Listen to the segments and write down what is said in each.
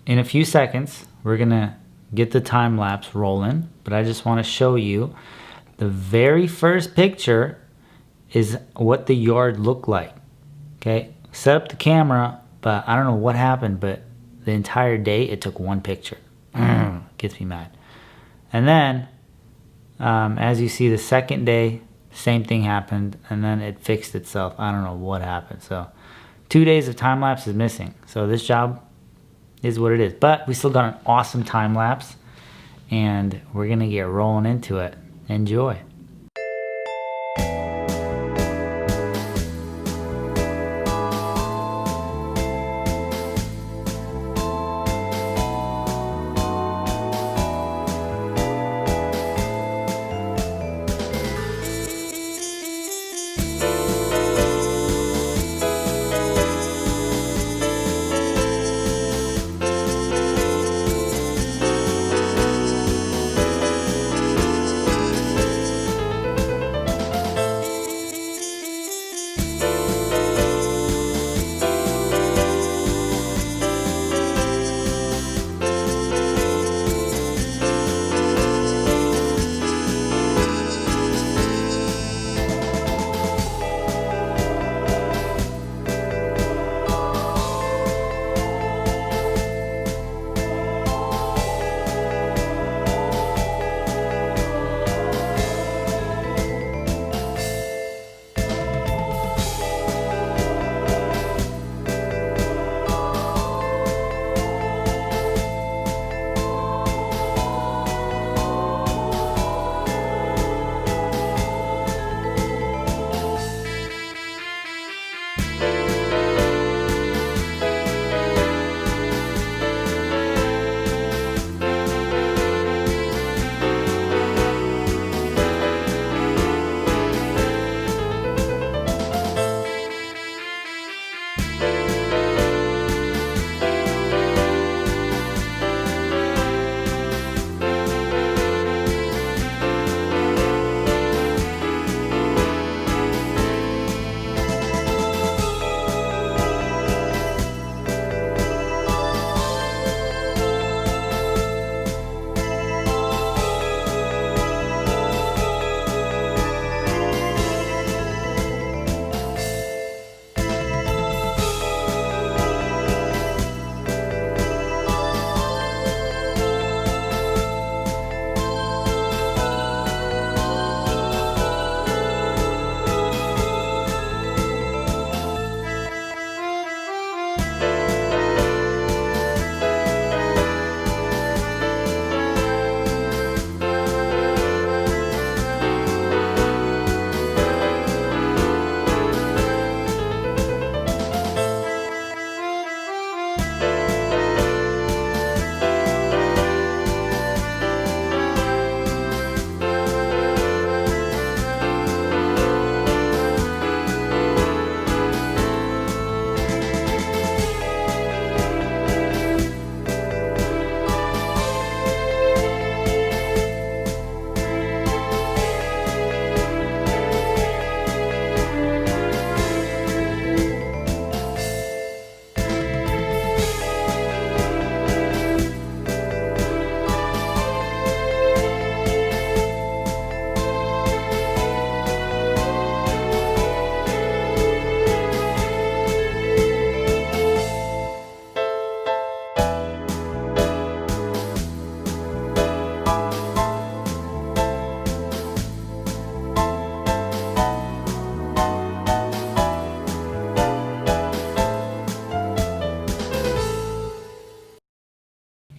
in a few seconds, we're gonna get the time lapse rolling, but I just want to show you the very first picture is what the yard looked like. Okay, set up the camera, but I don't know what happened, but the entire day it took one picture. Gets me mad. And then as you see, the second day, same thing happened, and then it fixed itself. I don't know what happened. So 2 days of time lapse is missing. So this job is what it is, but we still got an awesome time lapse, and we're gonna get rolling into it. Enjoy.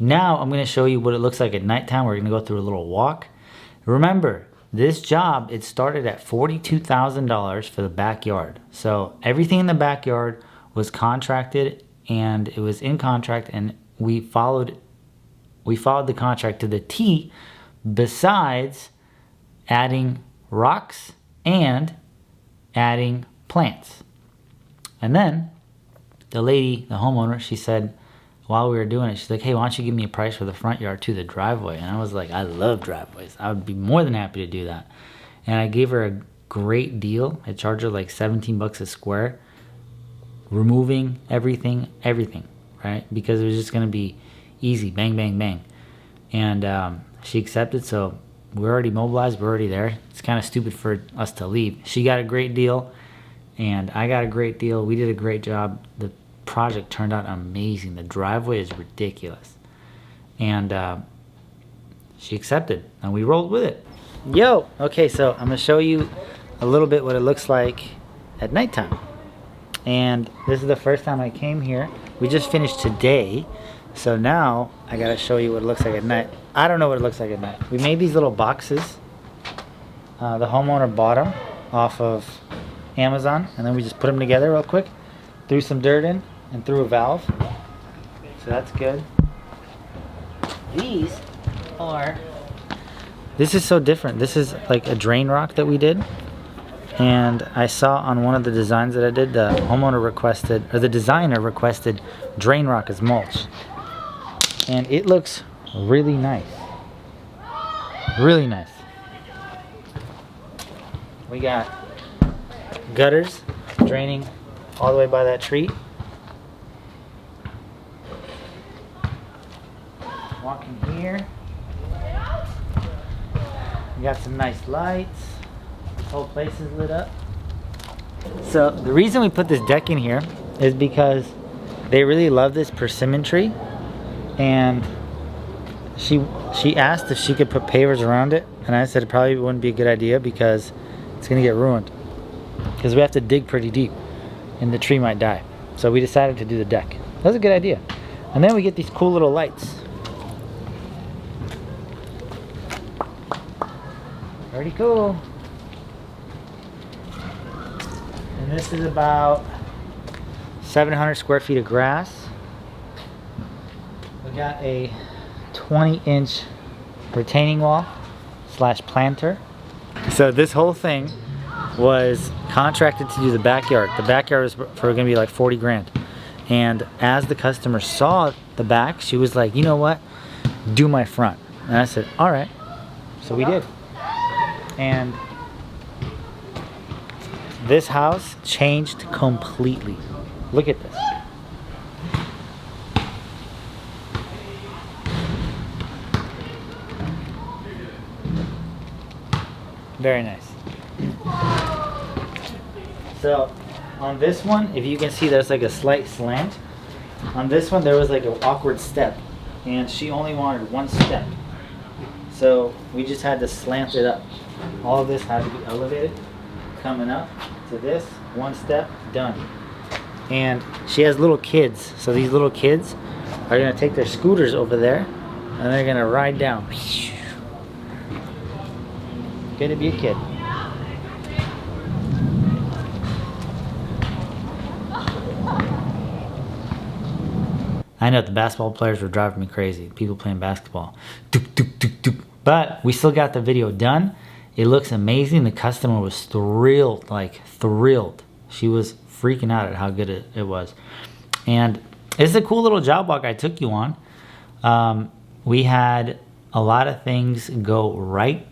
Now I'm going to show you what it looks like at nighttime. We're going to go through a little walk. Remember, this job, it started at $42,000 for the backyard. So everything in the backyard was contracted, and it was in contract, and we followed the contract to the T, besides adding rocks and adding plants. And then the lady, the homeowner, she said, while we were doing it, she's like, hey, why don't you give me a price for the front yard to the driveway? And I was like, I love driveways. I would be more than happy to do that. And I gave her a great deal. I charged her like $17 a square, removing everything, right? Because it was just going to be easy, bang, bang, bang. And she accepted, so we're already mobilized, we're already there. It's kind of stupid for us to leave. She got a great deal, and I got a great deal. We did a great job. The project turned out amazing. The driveway is ridiculous. And she accepted, and we rolled with it. Yo! Okay, so I'm going to show you a little bit what it looks like at nighttime. And this is the first time I came here. We just finished today, so now I gotta show you what it looks like at night. I don't know what it looks like at night. We made these little boxes. The homeowner bought them off of Amazon, and then we just put them together real quick, threw some dirt in, and threw a valve. So that's good. These are... This is so different. This is like a drain rock that we did. And I saw on one of the designs that I did, the homeowner requested, or the designer requested drain rock as mulch. And it looks really nice. Really nice. We got gutters draining all the way by that tree. Walking here. We got some nice lights. This whole place is lit up. So the reason we put this deck in here is because they really love this persimmon tree, and she asked if she could put pavers around it, and I said it probably wouldn't be a good idea because it's gonna get ruined, because we have to dig pretty deep and the tree might die. So we decided to do the deck. That was a good idea. And then we get these cool little lights. Pretty cool. And this is about 700 square feet of grass. We got a 20-inch retaining wall slash planter. So this whole thing was contracted to do the backyard. The backyard was for gonna be like 40 grand. And as the customer saw the back, she was like, you know what? Do my front. And I said, all right. So we did. And this house changed completely. Look at this. Very nice. So on this one, if you can see, there's like a slight slant. On this one, there was like an awkward step, and she only wanted one step. So we just had to slant it up. All of this had to be elevated, coming up to this, one step, done. And she has little kids, so these little kids are gonna take their scooters over there, and they're gonna ride down. Gonna be a kid. I know the basketball players were driving me crazy. People playing basketball. Doop, doop, doop, doop. But we still got the video done. It looks amazing. The customer was thrilled, like thrilled. She was freaking out at how good it was. And it's a cool little job walk I took you on. We had a lot of things go right,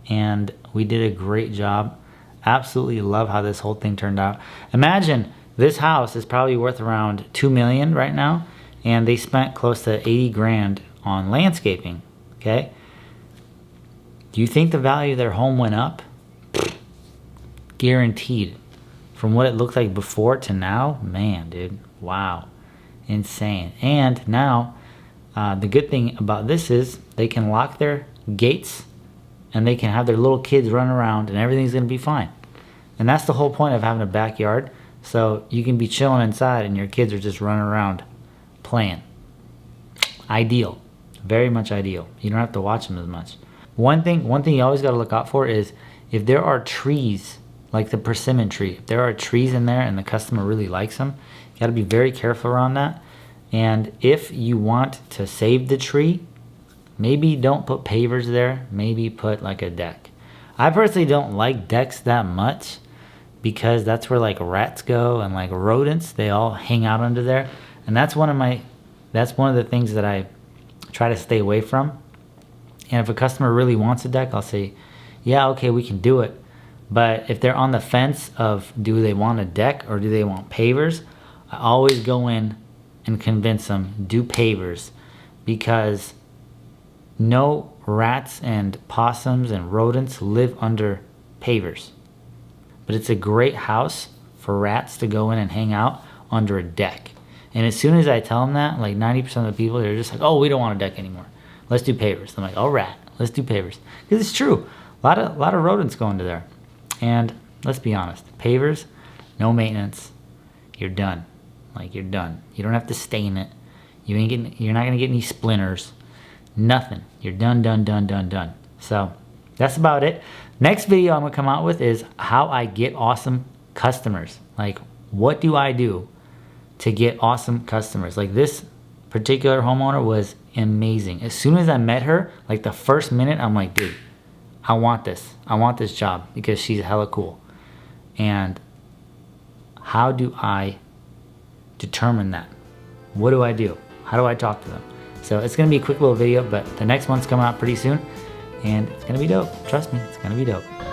and we did a great job. Absolutely love how this whole thing turned out. Imagine this house is probably worth around $2 million right now, and they spent close to 80 grand on landscaping, okay? Do you think the value of their home went up? Guaranteed. From what it looked like before to now, man, dude, wow, insane. And now, the good thing about this is they can lock their gates, and they can have their little kids run around, and everything's gonna be fine. And that's the whole point of having a backyard. So you can be chilling inside, and your kids are just running around playing. Ideal. Very much ideal. You don't have to watch them as much. One thing you always got to look out for is if there are trees, like the persimmon tree, if there are trees in there and the customer really likes them, you got to be very careful around that. And if you want to save the tree, maybe don't put pavers there, maybe put like a deck. I personally don't like decks that much because that's where like rats go and like rodents, they all hang out under there. And that's one of the things that I try to stay away from. And if a customer really wants a deck, I'll say, yeah, okay, we can do it. But if they're on the fence of do they want a deck or do they want pavers, I always go in and convince them, do pavers, because no rats and possums and rodents live under pavers. But it's a great house for rats to go in and hang out under a deck. And as soon as I tell them that, like 90% of the people, they're just like, oh, we don't want a deck anymore. Let's do pavers. I'm like, all right, let's do pavers. Because it's true. A lot of rodents go into there. And let's be honest, pavers, no maintenance. You're done. Like, you're done. You don't have to stain it. You're not going to get any splinters. Nothing. You're done, done, done, done, done. So that's about it. Next video I'm going to come out with is how I get awesome customers. Like, what do I do to get awesome customers? Like, this particular homeowner was amazing. As soon as I met her, like the first minute, I'm like, dude, I want this. I want this job because she's hella cool. And how do I determine that? What do I do? How do I talk to them? So it's going to be a quick little video, but the next one's coming out pretty soon. And it's going to be dope. Trust me, it's going to be dope.